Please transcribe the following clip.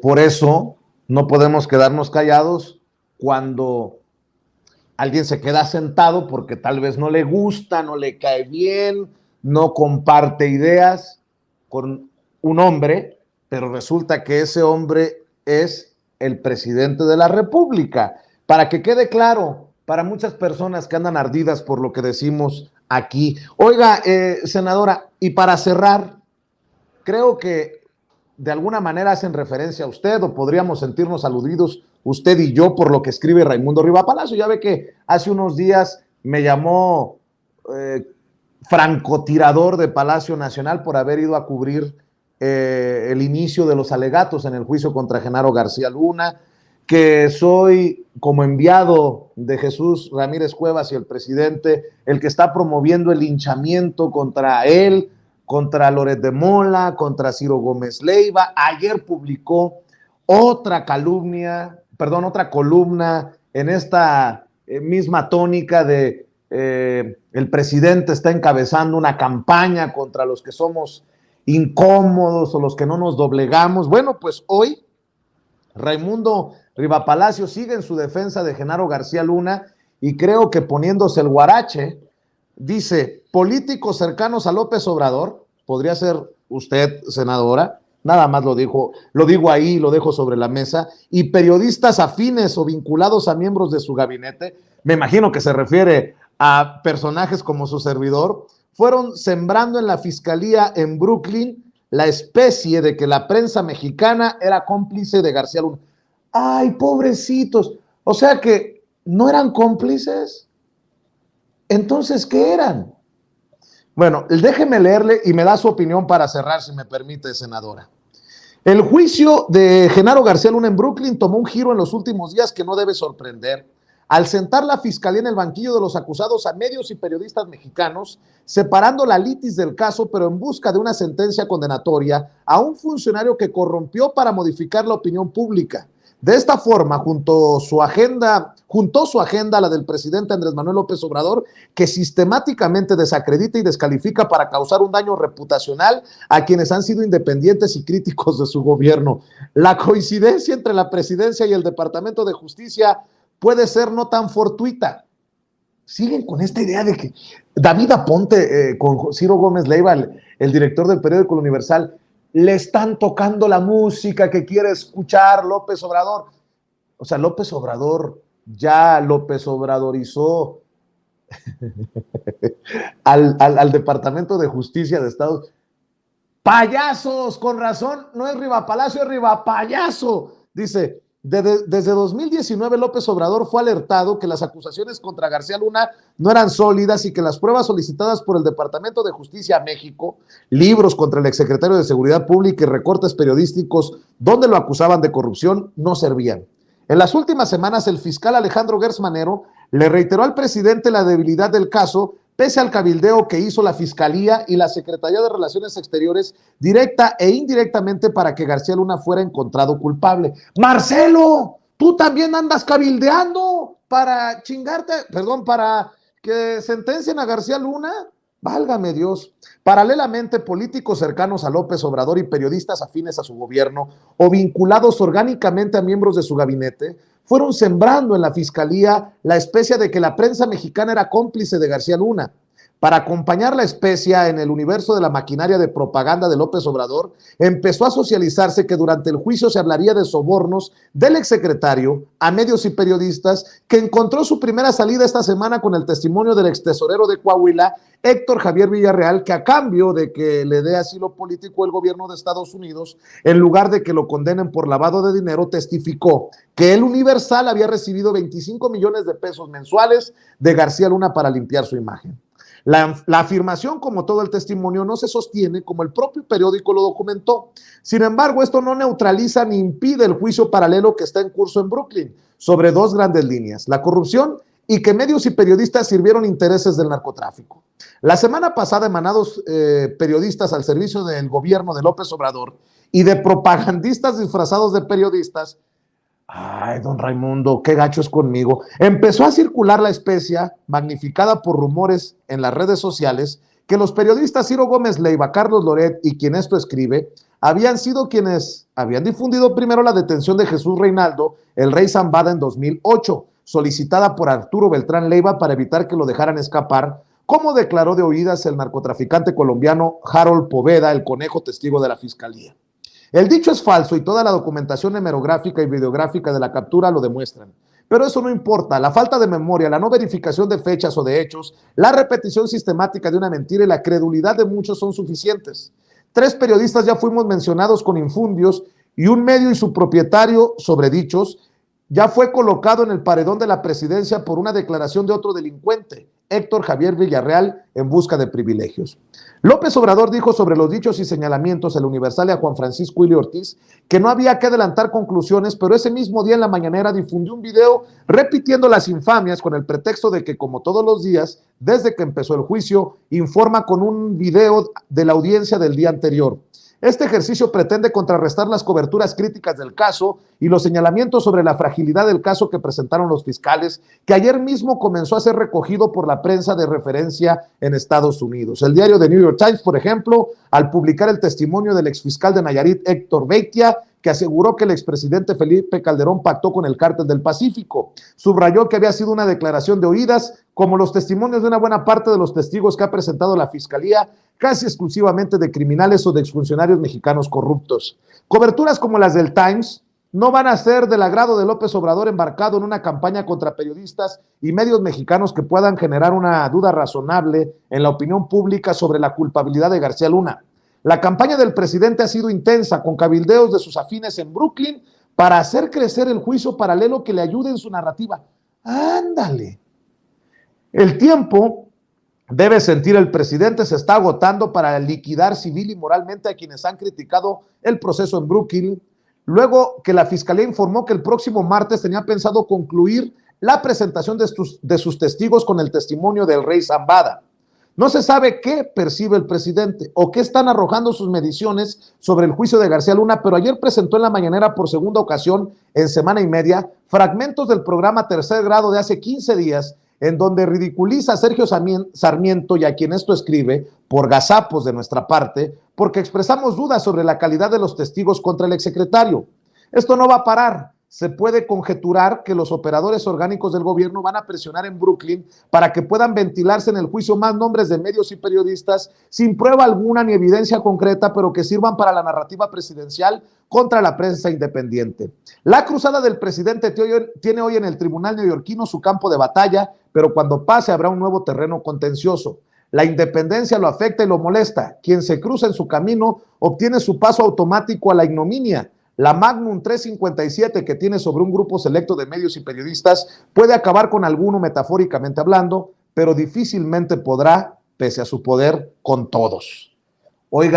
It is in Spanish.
Por eso no podemos quedarnos callados cuando alguien se queda sentado porque tal vez no le gusta, no le cae bien, no comparte ideas con un hombre, pero resulta que ese hombre es el presidente de la República. Para que quede claro, para muchas personas que andan ardidas por lo que decimos aquí. Oiga, senadora, y para cerrar, creo que de alguna manera hacen referencia a usted o podríamos sentirnos aludidos usted y yo por lo que escribe Raimundo Riva Palacio. Ya ve que hace unos días me llamó francotirador de Palacio Nacional por haber ido a cubrir el inicio de los alegatos en el juicio contra Genaro García Luna, que soy como enviado de Jesús Ramírez Cuevas y el presidente, el que está promoviendo el linchamiento contra él, contra Loret de Mola, contra Ciro Gómez Leiva. Ayer publicó otra columna en esta misma tónica de el presidente está encabezando una campaña contra los que somos incómodos o los que no nos doblegamos. Bueno, pues hoy Raimundo Riva Palacio sigue en su defensa de Genaro García Luna y creo que poniéndose el guarache, dice, políticos cercanos a López Obrador, podría ser usted, senadora, nada más lo digo ahí, lo dejo sobre la mesa, y periodistas afines o vinculados a miembros de su gabinete, me imagino que se refiere a personajes como su servidor, fueron sembrando en la fiscalía en Brooklyn la especie de que la prensa mexicana era cómplice de García Luna. ¡Ay, pobrecitos! O sea que no eran cómplices. Entonces, ¿qué eran? Bueno, déjeme leerle y me da su opinión para cerrar, si me permite, senadora. El juicio de Genaro García Luna en Brooklyn tomó un giro en los últimos días que no debe sorprender. Al sentar la fiscalía en el banquillo de los acusados a medios y periodistas mexicanos, separando la litis del caso, pero en busca de una sentencia condenatoria a un funcionario que corrompió para modificar la opinión pública. De esta forma, juntó su agenda a la del presidente Andrés Manuel López Obrador, que sistemáticamente desacredita y descalifica para causar un daño reputacional a quienes han sido independientes y críticos de su gobierno. La coincidencia entre la presidencia y el Departamento de Justicia puede ser no tan fortuita. Siguen con esta idea de que David Aponte, con Ciro Gómez Leiva, el director del periódico El Universal, le están tocando la música que quiere escuchar López Obrador. O sea, López Obrador ya López Obradorizó al Departamento de Justicia de Estados Unidos. Payasos, con razón, no es Riva Palacio, es Riva Payaso. Dice, desde 2019 López Obrador fue alertado que las acusaciones contra García Luna no eran sólidas y que las pruebas solicitadas por el Departamento de Justicia a México, libros contra el exsecretario de Seguridad Pública y recortes periodísticos donde lo acusaban de corrupción, no servían. En las últimas semanas, el fiscal Alejandro Gertz Manero le reiteró al presidente la debilidad del caso, pese al cabildeo que hizo la Fiscalía y la Secretaría de Relaciones Exteriores directa e indirectamente para que García Luna fuera encontrado culpable. Marcelo, tú también andas cabildeando para para que sentencien a García Luna. Válgame Dios. Paralelamente, políticos cercanos a López Obrador y periodistas afines a su gobierno o vinculados orgánicamente a miembros de su gabinete fueron sembrando en la fiscalía la especia de que la prensa mexicana era cómplice de García Luna. Para acompañar la especia en el universo de la maquinaria de propaganda de López Obrador, empezó a socializarse que durante el juicio se hablaría de sobornos del exsecretario a medios y periodistas, que encontró su primera salida esta semana con el testimonio del extesorero de Coahuila, Héctor Javier Villarreal, que a cambio de que le dé asilo político el gobierno de Estados Unidos, en lugar de que lo condenen por lavado de dinero, testificó que el Universal había recibido 25 millones de pesos mensuales de García Luna para limpiar su imagen. La afirmación, como todo el testimonio, no se sostiene, como el propio periódico lo documentó. Sin embargo, esto no neutraliza ni impide el juicio paralelo que está en curso en Brooklyn sobre dos grandes líneas: la corrupción y que medios y periodistas sirvieron intereses del narcotráfico. La semana pasada, emanados periodistas al servicio del gobierno de López Obrador y de propagandistas disfrazados de periodistas, ay, don Raimundo, qué gacho es conmigo. Empezó a circular la especia, magnificada por rumores en las redes sociales, que los periodistas Ciro Gómez Leiva, Carlos Loret y quien esto escribe, habían sido quienes habían difundido primero la detención de Jesús Reinaldo, el rey Zambada, en 2008, solicitada por Arturo Beltrán Leiva para evitar que lo dejaran escapar, como declaró de oídas el narcotraficante colombiano Harold Poveda, el conejo testigo de la fiscalía. El dicho es falso y toda la documentación hemerográfica y videográfica de la captura lo demuestran. Pero eso no importa, la falta de memoria, la no verificación de fechas o de hechos, la repetición sistemática de una mentira y la credulidad de muchos son suficientes. 3 periodistas ya fuimos mencionados con infundios y un medio y su propietario sobre dichos ya fue colocado en el paredón de la presidencia por una declaración de otro delincuente, Héctor Javier Villarreal, en busca de privilegios. López Obrador dijo sobre los dichos y señalamientos en el Universal y a Juan Francisco Willy Ortiz que no había que adelantar conclusiones, pero ese mismo día en la mañanera difundió un video repitiendo las infamias con el pretexto de que, como todos los días, desde que empezó el juicio, informa con un video de la audiencia del día anterior. Este ejercicio pretende contrarrestar las coberturas críticas del caso y los señalamientos sobre la fragilidad del caso que presentaron los fiscales, que ayer mismo comenzó a ser recogido por la prensa de referencia en Estados Unidos. El diario The New York Times, por ejemplo, al publicar el testimonio del exfiscal de Nayarit, Héctor Beitia, que aseguró que el expresidente Felipe Calderón pactó con el Cártel del Pacífico. Subrayó que había sido una declaración de oídas, como los testimonios de una buena parte de los testigos que ha presentado la Fiscalía, casi exclusivamente de criminales o de exfuncionarios mexicanos corruptos. Coberturas como las del Times no van a ser del agrado de López Obrador, embarcado en una campaña contra periodistas y medios mexicanos que puedan generar una duda razonable en la opinión pública sobre la culpabilidad de García Luna. La campaña del presidente ha sido intensa, con cabildeos de sus afines en Brooklyn para hacer crecer el juicio paralelo que le ayude en su narrativa. ¡Ándale! El tiempo, debe sentir el presidente, se está agotando para liquidar civil y moralmente a quienes han criticado el proceso en Brooklyn, luego que la Fiscalía informó que el próximo martes tenía pensado concluir la presentación de sus testigos con el testimonio del rey Zambada. No se sabe qué percibe el presidente o qué están arrojando sus mediciones sobre el juicio de García Luna, pero ayer presentó en la mañanera por segunda ocasión en semana y media fragmentos del programa Tercer Grado de hace 15 días, en donde ridiculiza a Sergio Sarmiento y a quien esto escribe, por gazapos de nuestra parte, porque expresamos dudas sobre la calidad de los testigos contra el exsecretario. Esto no va a parar. Se puede conjeturar que los operadores orgánicos del gobierno van a presionar en Brooklyn para que puedan ventilarse en el juicio más nombres de medios y periodistas sin prueba alguna ni evidencia concreta, pero que sirvan para la narrativa presidencial contra la prensa independiente. La cruzada del presidente tiene hoy en el tribunal neoyorquino su campo de batalla, pero cuando pase habrá un nuevo terreno contencioso. La independencia lo afecta y lo molesta. Quien se cruza en su camino obtiene su paso automático a la ignominia. La Magnum 357 que tiene sobre un grupo selecto de medios y periodistas puede acabar con alguno metafóricamente hablando, pero difícilmente podrá, pese a su poder, con todos. Oiga,